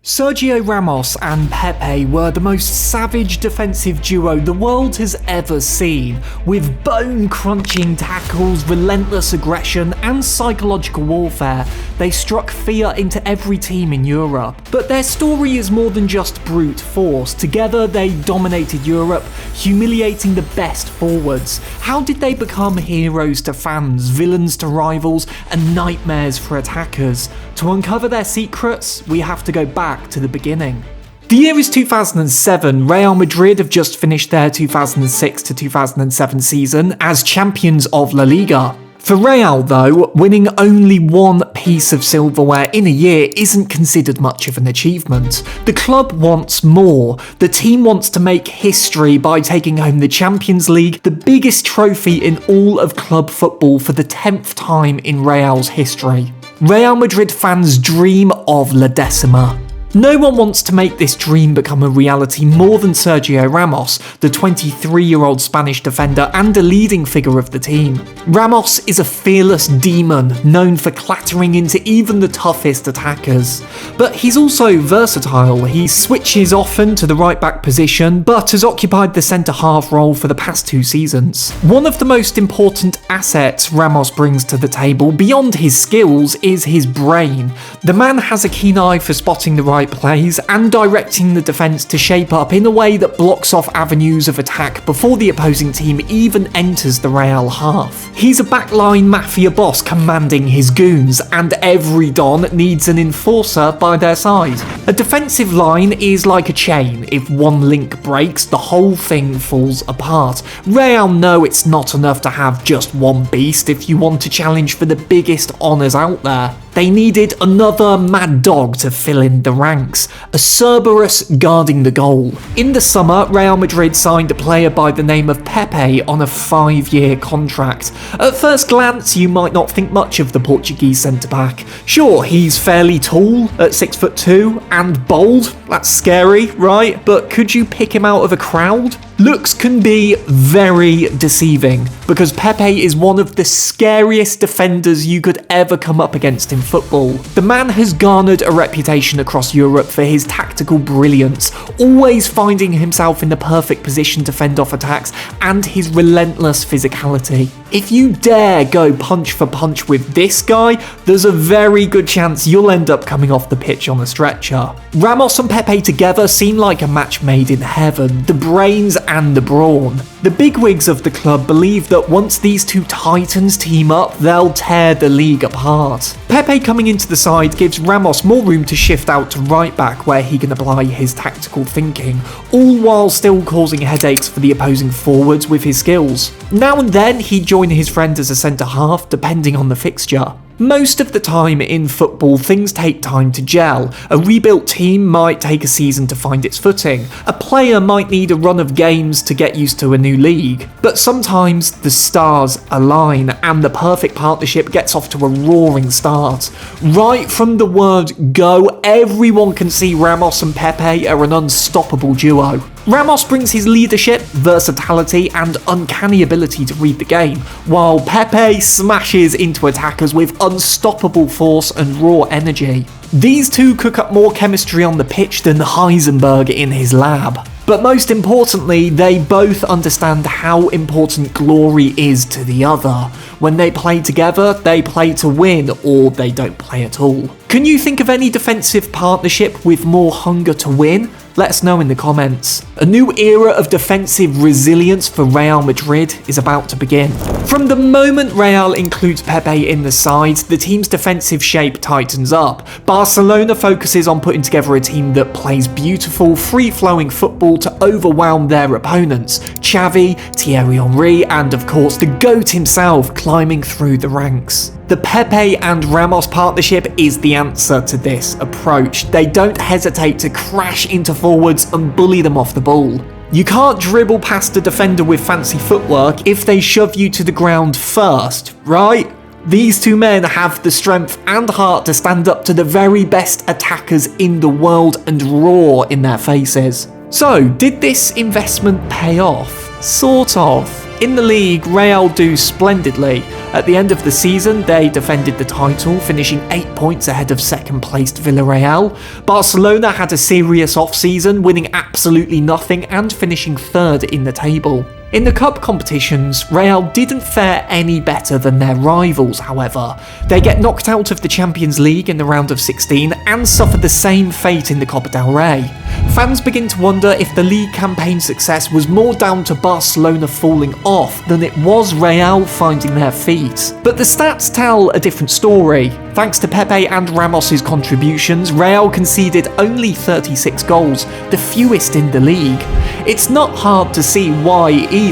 Sergio Ramos and Pepe were the most savage defensive duo the world has ever seen, with bone-crunching tackles, relentless aggression and psychological warfare. They struck fear into every team in Europe. But their story is more than just brute force. Together they dominated Europe, humiliating the best forwards. How did they become heroes to fans, villains to rivals, and nightmares for attackers? To uncover their secrets, we have to go back to the beginning. The year is 2007. Real Madrid have just finished their 2006 to 2007 season as champions of La Liga. For Real though, winning only one piece of silverware in a year isn't considered much of an achievement. The club wants more. The team wants to make history by taking home the Champions League, the biggest trophy in all of club football for the 10th time in Real's history. Real Madrid fans dream of La Decima. No one wants to make this dream become a reality more than Sergio Ramos, the 23-year-old Spanish defender and a leading figure of the team. Ramos is a fearless demon, known for clattering into even the toughest attackers. But he's also versatile. He switches often to the right-back position, but has occupied the centre-half role for the past 2 seasons. One of the most important assets Ramos brings to the table, beyond his skills, is his brain. The man has a keen eye for spotting the right plays and directing the defence to shape up in a way that blocks off avenues of attack before the opposing team even enters the Real half. He's a backline mafia boss commanding his goons, and every Don needs an enforcer by their side. A defensive line is like a chain. If one link breaks, the whole thing falls apart. Real know it's not enough to have just one beast if you want to challenge for the biggest honours out there. They needed another mad dog to fill in the ranks, a Cerberus guarding the goal. In the summer, Real Madrid signed a player by the name of Pepe on a 5-year contract. At first glance, you might not think much of the Portuguese centre-back. Sure, he's fairly tall, at 6'2", and bold. That's scary, right? But could you pick him out of a crowd? Looks can be very deceiving, because Pepe is one of the scariest defenders you could ever come up against in football. The man has garnered a reputation across Europe for his tactical brilliance, always finding himself in the perfect position to fend off attacks, and his relentless physicality. If you dare go punch for punch with this guy, there's a very good chance you'll end up coming off the pitch on a stretcher. Ramos and Pepe together seem like a match made in heaven, the brains and the brawn. The bigwigs of the club believe that once these two titans team up, they'll tear the league apart. Pepe coming into the side gives Ramos more room to shift out to right back where he can apply his tactical thinking, all while still causing headaches for the opposing forwards with his skills. Now and then he'd join his friend as a centre-half, depending on the fixture. Most of the time in football, things take time to gel. A rebuilt team might take a season to find its footing. A player might need a run of games to get used to a new league. But sometimes the stars align and the perfect partnership gets off to a roaring start. Right from the word go, everyone can see Ramos and Pepe are an unstoppable duo. Ramos brings his leadership, versatility and uncanny ability to read the game, while Pepe smashes into attackers with unstoppable force and raw energy. These two cook up more chemistry on the pitch than Heisenberg in his lab. But most importantly, they both understand how important glory is to the other. When they play together, they play to win, or they don't play at all. Can you think of any defensive partnership with more hunger to win? Let us know in the comments. A new era of defensive resilience for Real Madrid is about to begin. From the moment Real includes Pepe in the side, the team's defensive shape tightens up. Barcelona focuses on putting together a team that plays beautiful, free-flowing football to overwhelm their opponents. Xavi, Thierry Henry, and of course the GOAT himself climbing through the ranks. The Pepe and Ramos partnership is the answer to this approach. They don't hesitate to crash into forwards and bully them off the ball. You can't dribble past a defender with fancy footwork if they shove you to the ground first, right? These two men have the strength and heart to stand up to the very best attackers in the world and roar in their faces. So, did this investment pay off? Sort of. In the league, Real do splendidly. At the end of the season, they defended the title, finishing 8 points ahead of second-placed Villarreal. Barcelona had a serious off-season, winning absolutely nothing and finishing third in the table. In the cup competitions, Real didn't fare any better than their rivals, however. They get knocked out of the Champions League in the round of 16 and suffer the same fate in the Copa del Rey. Fans begin to wonder if the league campaign success was more down to Barcelona falling off than it was Real finding their feet. But the stats tell a different story. Thanks to Pepe and Ramos's contributions, Real conceded only 36 goals, the fewest in the league. It's not hard to see why either.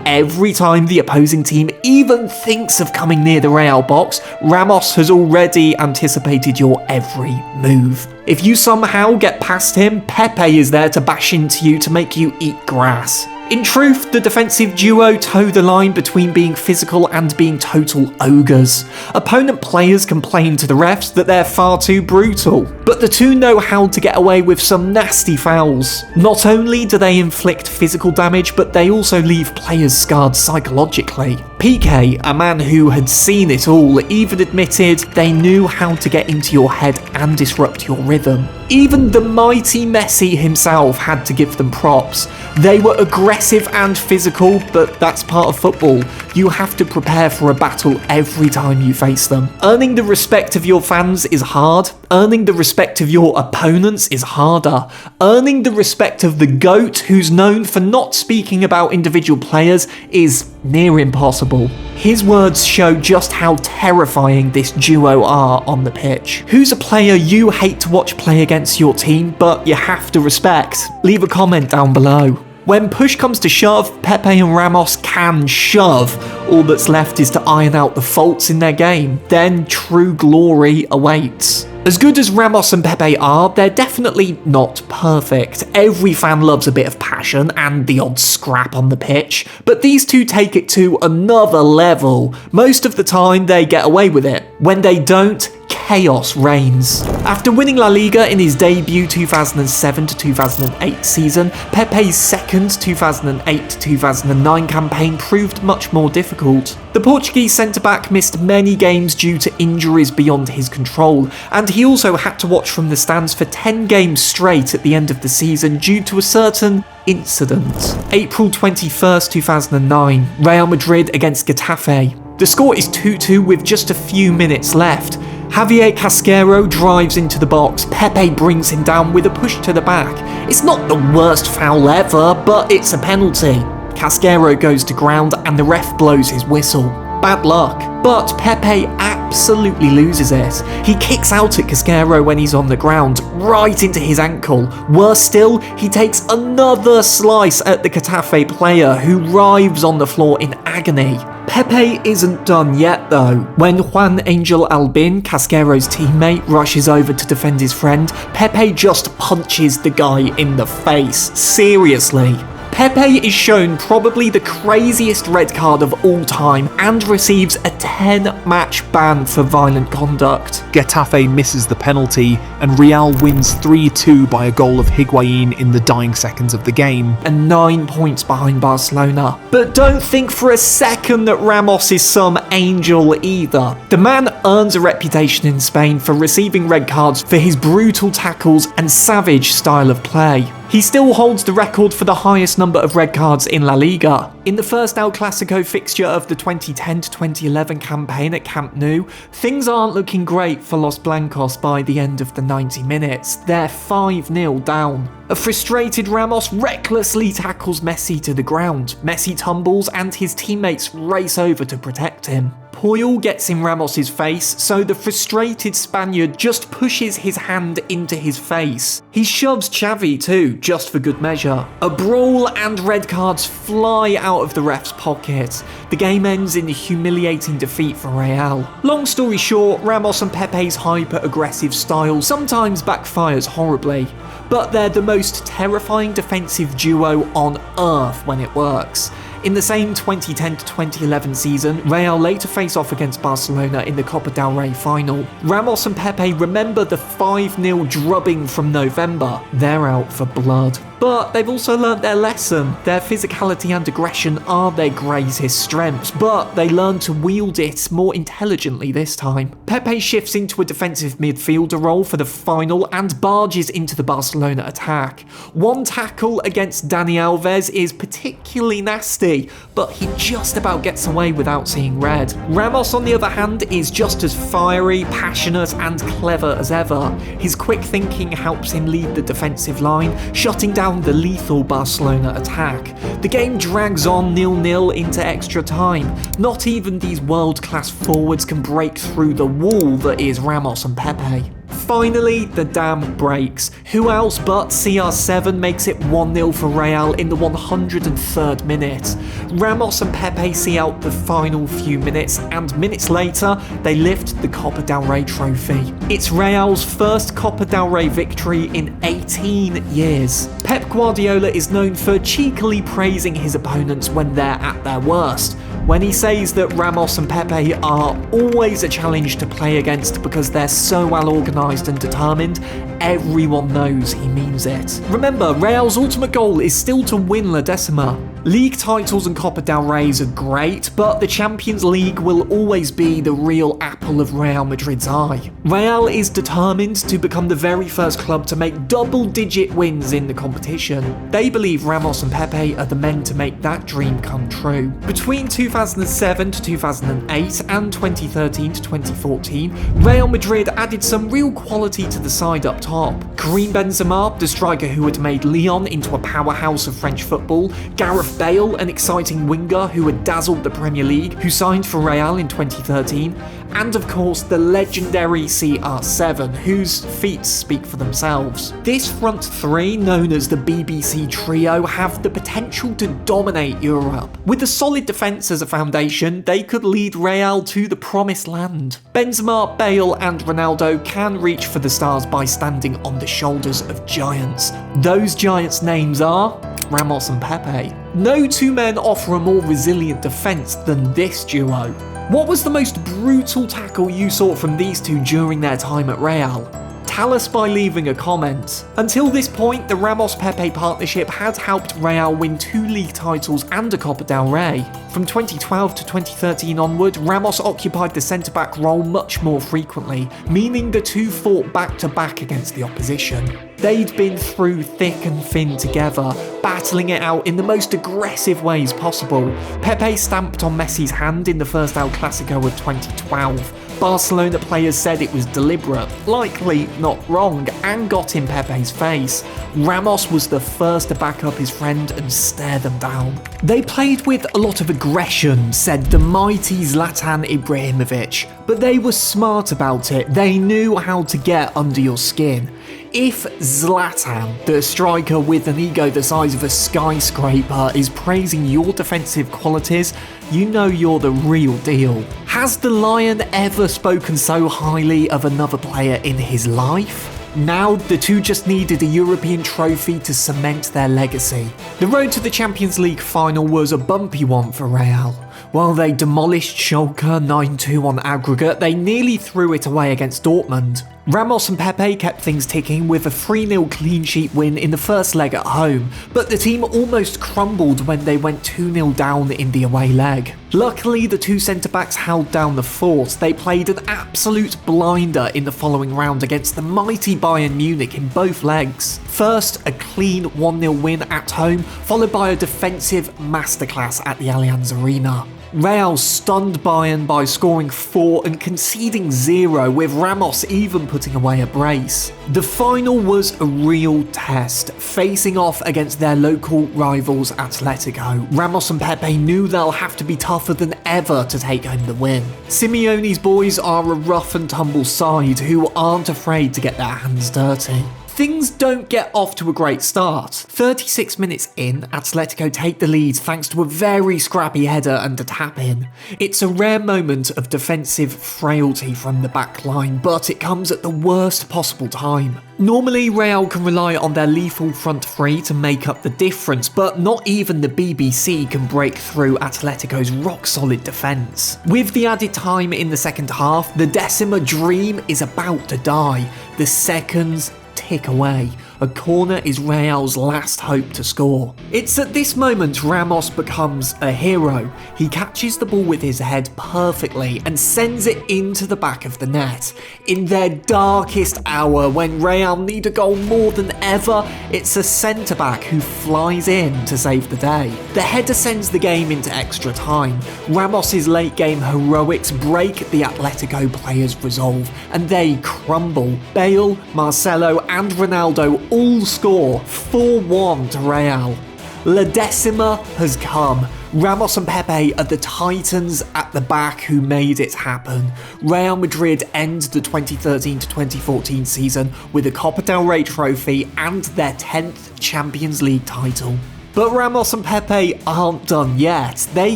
Every time the opposing team even thinks of coming near the Real box, Ramos has already anticipated your every move. If you somehow get past him, Pepe is there to bash into you to make you eat grass. In truth, the defensive duo toe the line between being physical and being total ogres. Opponent players complain to the refs that they're far too brutal, but the two know how to get away with some nasty fouls. Not only do they inflict physical damage, but they also leave players scarred psychologically. Piqué, a man who had seen it all, even admitted they knew how to get into your head and disrupt your rhythm. Even the mighty Messi himself had to give them props. They were aggressive and physical, but that's part of football. You have to prepare for a battle every time you face them. Earning the respect of your fans is hard. Earning the respect of your opponents is harder. Earning the respect of the GOAT, who's known for not speaking about individual players, is near impossible. His words show just how terrifying this duo are on the pitch. Who's a player you hate to watch play against your team, but you have to respect? Leave a comment down below. When push comes to shove, Pepe and Ramos can shove. All that's left is to iron out the faults in their game. Then true glory awaits. As good as Ramos and Pepe are, they're definitely not perfect. Every fan loves a bit of passion and the odd scrap on the pitch, but these two take it to another level. Most of the time, they get away with it. When they don't, chaos reigns. After winning La Liga in his debut 2007 to 2008 season, Pepe's second 2008 to 2009 campaign proved much more difficult. The Portuguese centre-back missed many games due to injuries beyond his control, and he also had to watch from the stands for 10 games straight at the end of the season due to a certain incident. April 21st, 2009, Real Madrid against Getafe. The score is 2-2 with just a few minutes left. Javier Casquero drives into the box, Pepe brings him down with a push to the back. It's not the worst foul ever, but it's a penalty. Casquero goes to ground and the ref blows his whistle. Bad luck. But Pepe absolutely loses it. He kicks out at Casquero when he's on the ground, right into his ankle. Worse still, he takes another slice at the Getafe player, who writhes on the floor in agony. Pepe isn't done yet though. When Juan Angel Albin, Casquero's teammate, rushes over to defend his friend, Pepe just punches the guy in the face. Seriously. Pepe is shown probably the craziest red card of all time and receives a 10-match ban for violent conduct. Getafe misses the penalty and Real wins 3-2 by a goal of Higuain in the dying seconds of the game. And 9 points behind Barcelona. But don't think for a second that Ramos is some angel either. The man earns a reputation in Spain for receiving red cards for his brutal tackles and savage style of play. He still holds the record for the highest number of red cards in La Liga. In the first El Clasico fixture of the 2010 to 2011 campaign at Camp Nou, things aren't looking great for Los Blancos by the end of the 90 minutes. They're 5-0 down. A frustrated Ramos recklessly tackles Messi to the ground. Messi tumbles and his teammates race over to protect him. Puyol gets in Ramos's face, so the frustrated Spaniard just pushes his hand into his face. He shoves Xavi too, just for good measure. A brawl and red cards fly out of the ref's pocket. The game ends in a humiliating defeat for Real. Long story short, Ramos and Pepe's hyper-aggressive style sometimes backfires horribly, but they're the most terrifying defensive duo on earth when it works. In the same 2010 to 2011 season, Real later face off against Barcelona in the Copa del Rey final. Ramos and Pepe remember the 5-0 drubbing from November. They're out for blood. But they've also learnt their lesson. Their physicality and aggression are their greatest strengths, but they learn to wield it more intelligently this time. Pepe shifts into a defensive midfielder role for the final and barges into the Barcelona attack. One tackle against Dani Alves is particularly nasty, but he just about gets away without seeing red. Ramos, on the other hand, is just as fiery, passionate and clever as ever. His quick thinking helps him lead the defensive line, shutting down the lethal Barcelona attack. The game drags on 0-0 into extra time. Not even these world-class forwards can break through the wall that is Ramos and Pepe. Finally, the dam breaks. Who else but CR7 makes it 1-0 for Real in the 103rd minute. Ramos and Pepe see out the final few minutes, and minutes later, they lift the Copa del Rey trophy. It's Real's first Copa del Rey victory in 18 years. Pep Guardiola is known for cheekily praising his opponents when they're at their worst. When he says that Ramos and Pepe are always a challenge to play against because they're so well organised and determined, everyone knows he means it. Remember, Real's ultimate goal is still to win La Decima. League titles and Copa del Reys are great, but the Champions League will always be the real apple of Real Madrid's eye. Real is determined to become the very first club to make double-digit wins in the competition. They believe Ramos and Pepe are the men to make that dream come true. Between 2007 to 2008 and 2013 to 2014, Real Madrid added some real quality to the side up top. Karim Benzema, the striker who had made Lyon into a powerhouse of French football, Gareth Bale, an exciting winger who had dazzled the Premier League, who signed for Real in 2013, and of course the legendary CR7, whose feats speak for themselves. This front three, known as the BBC Trio, have the potential to dominate Europe. With a solid defence as a foundation, they could lead Real to the promised land. Benzema, Bale and Ronaldo can reach for the stars by standing on the shoulders of giants. Those giants' names are Ramos and Pepe. No two men offer a more resilient defence than this duo. What was the most brutal tackle you saw from these two during their time at Real? Tell us by leaving a comment. Until this point, the Ramos-Pepe partnership had helped Real win 2 league titles and a Copa del Rey. From 2012 to 2013 onward, Ramos occupied the centre-back role much more frequently, meaning the two fought back-to-back against the opposition. They'd been through thick and thin together, battling it out in the most aggressive ways possible. Pepe stamped on Messi's hand in the first El Clasico of 2012. Barcelona players said it was deliberate, likely not wrong, and got in Pepe's face. Ramos was the first to back up his friend and stare them down. They played with a lot of aggression, said the mighty Zlatan Ibrahimovic, but they were smart about it. They knew how to get under your skin. If Zlatan, the striker with an ego the size of a skyscraper, is praising your defensive qualities, you know you're the real deal. Has the Lion ever spoken so highly of another player in his life? Now, the two just needed a European trophy to cement their legacy. The road to the Champions League final was a bumpy one for Real. While they demolished Schalke 9-2 on aggregate, they nearly threw it away against Dortmund. Ramos and Pepe kept things ticking with a 3-0 clean sheet win in the first leg at home, but the team almost crumbled when they went 2-0 down in the away leg. Luckily, the two centre-backs held down the fort. They played an absolute blinder in the following round against the mighty Bayern Munich in both legs. First, a clean 1-0 win at home, followed by a defensive masterclass at the Allianz Arena. Real stunned Bayern by scoring 4 and conceding 0, with Ramos even putting away a brace. The final was a real test, facing off against their local rivals Atletico. Ramos and Pepe knew they'll have to be tougher than ever to take home the win. Simeone's boys are a rough and tumble side who aren't afraid to get their hands dirty. Things don't get off to a great start. 36 minutes in, Atletico take the lead thanks to a very scrappy header and a tap-in. It's a rare moment of defensive frailty from the back line, but it comes at the worst possible time. Normally, Real can rely on their lethal front three to make up the difference, but not even the BBC can break through Atletico's rock-solid defence. With the added time in the second half, the Decima dream is about to die. The seconds tick away. A corner is Real's last hope to score. It's at this moment Ramos becomes a hero. He catches the ball with his head perfectly and sends it into the back of the net. In their darkest hour, when Real need a goal more than ever, it's a centre-back who flies in to save the day. The header sends the game into extra time. Ramos's late-game heroics break the Atletico players' resolve, and they crumble. Bale, Marcelo and Ronaldo all score 4-1 to Real. La Decima has come. Ramos and Pepe are the titans at the back who made it happen. Real Madrid end the 2013-2014 season with a Copa del Rey trophy and their 10th Champions League title. But Ramos and Pepe aren't done yet. They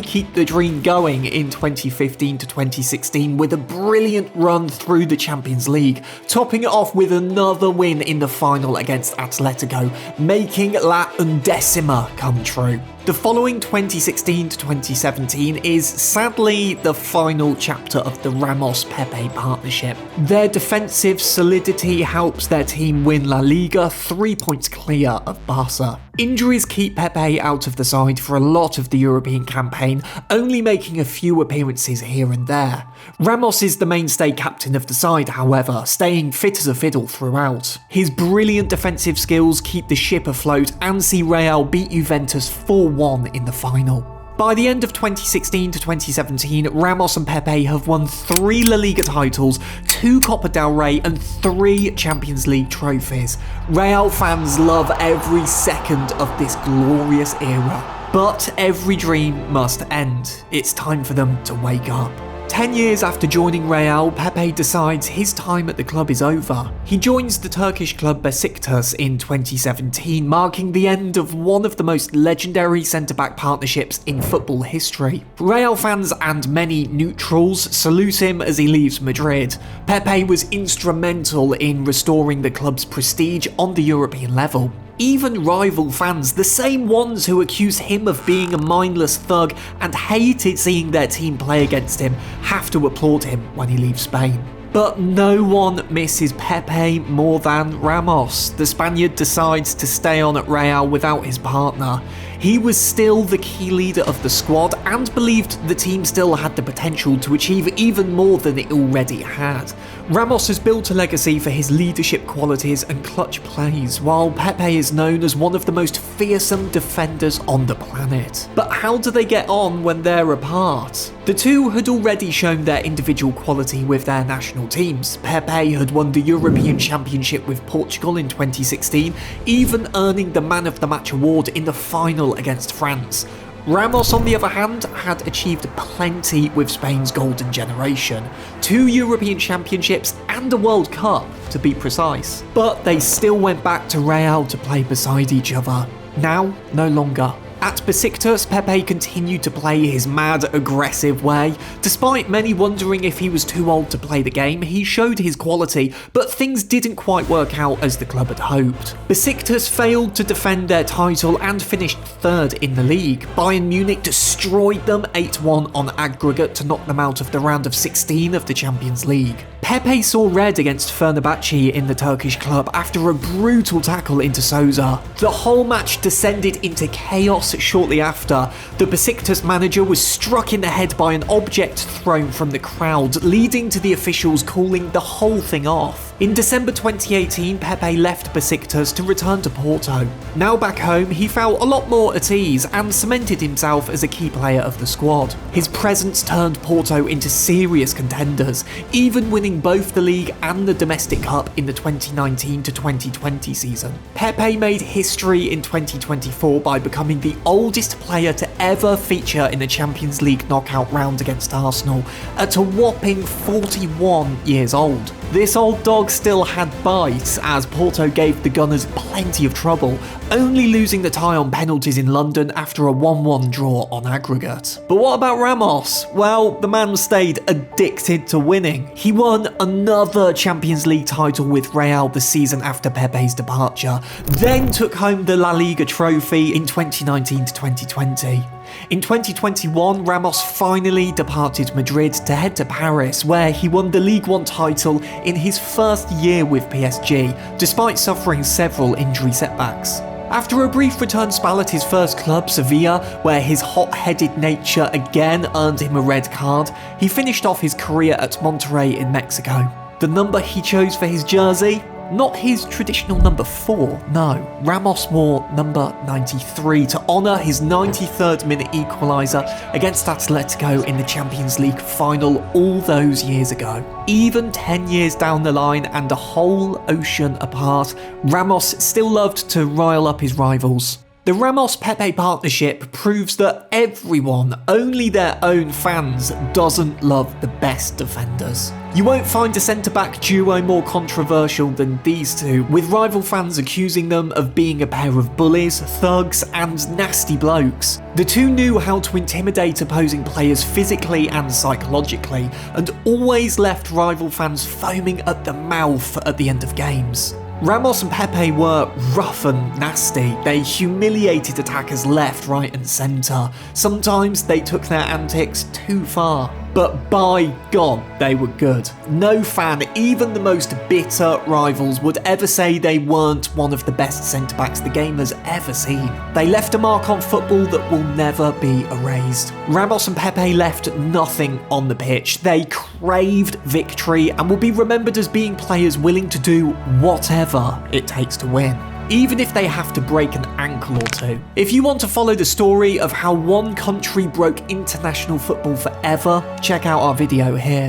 keep the dream going in 2015 to 2016 with a brilliant run through the Champions League, topping it off with another win in the final against Atletico, making La Undécima come true. The following 2016 to 2017 is sadly the final chapter of the Ramos-Pepe partnership. Their defensive solidity helps their team win La Liga, 3 points clear of Barca. Injuries keep Pepe out of the side for a lot of the European campaign, only making a few appearances here and there. Ramos is the mainstay captain of the side, however, staying fit as a fiddle throughout. His brilliant defensive skills keep the ship afloat and see Real beat Juventus 4-1 in the final. By the end of 2016 to 2017, Ramos and Pepe have won 3 La Liga titles, 2 Copa del Rey and 3 Champions League trophies. Real fans love every second of this glorious era. But every dream must end. It's time for them to wake up. 10 years after joining Real, Pepe decides his time at the club is over. He joins the Turkish club Besiktas in 2017, marking the end of one of the most legendary centre-back partnerships in football history. Real fans and many neutrals salute him as he leaves Madrid. Pepe was instrumental in restoring the club's prestige on the European level. Even rival fans, the same ones who accuse him of being a mindless thug and hated seeing their team play against him, have to applaud him when he leaves Spain. But no one misses Pepe more than Ramos. The Spaniard decides to stay on at Real without his partner. He was still the key leader of the squad and believed the team still had the potential to achieve even more than it already had. Ramos has built a legacy for his leadership qualities and clutch plays, while Pepe is known as one of the most fearsome defenders on the planet. But how do they get on when they're apart? The two had already shown their individual quality with their national teams. Pepe had won the European Championship with Portugal in 2016, even earning the Man of the Match award in the final against France. Ramos, on the other hand, had achieved plenty with Spain's golden generation. 2 European Championships and a World Cup, to be precise. But they still went back to Real to play beside each other. Now, no longer. At Besiktas, Pepe continued to play his mad, aggressive way. Despite many wondering if he was too old to play the game, he showed his quality, but things didn't quite work out as the club had hoped. Besiktas failed to defend their title and finished 3rd in the league. Bayern Munich destroyed them 8-1 on aggregate to knock them out of the round of 16 of the Champions League. Pepe saw red against Fenerbahce in the Turkish club after a brutal tackle into Sousa. The whole match descended into chaos shortly after. The Besiktas manager was struck in the head by an object thrown from the crowd, leading to the officials calling the whole thing off. In December 2018, Pepe left Besiktas to return to Porto. Now back home, he felt a lot more at ease and cemented himself as a key player of the squad. His presence turned Porto into serious contenders, even winning both the league and the domestic cup in the 2019 to 2020 season. Pepe made history in 2024 by becoming the oldest player to ever feature in the Champions League knockout round against Arsenal, at a whopping 41 years old. This old dog still had bite, as Porto gave the Gunners plenty of trouble, only losing the tie on penalties in London after a 1-1 draw on aggregate. But what about Ramos? Well, the man stayed addicted to winning. He won another Champions League title with Real the season after Pepe's departure, then took home the La Liga trophy in 2019 to 2020. In 2021, Ramos finally departed Madrid to head to Paris, where he won the Ligue 1 title in his first year with PSG, despite suffering several injury setbacks. After a brief return spell at his first club, Sevilla, where his hot-headed nature again earned him a red card, he finished off his career at Monterrey in Mexico. The number he chose for his jersey? Not his traditional number 4, no. Ramos wore number 93 to honour his 93rd minute equaliser against Atletico in the Champions League final all those years ago. Even 10 years down the line and a whole ocean apart, Ramos still loved to rile up his rivals. The Ramos-Pepe partnership proves that everyone, only their own fans, doesn't love the best defenders. You won't find a centre-back duo more controversial than these two, with rival fans accusing them of being a pair of bullies, thugs, and nasty blokes. The two knew how to intimidate opposing players physically and psychologically, and always left rival fans foaming at the mouth at the end of games. Ramos and Pepe were rough and nasty. They humiliated attackers left, right and centre. Sometimes they took their antics too far. But by God, they were good. No fan, even the most bitter rivals, would ever say they weren't one of the best centre-backs the game has ever seen. They left a mark on football that will never be erased. Ramos and Pepe left nothing on the pitch. They craved victory and will be remembered as being players willing to do whatever it takes to win, even if they have to break an ankle or two. If you want to follow the story of how one country broke international football forever, check out our video here.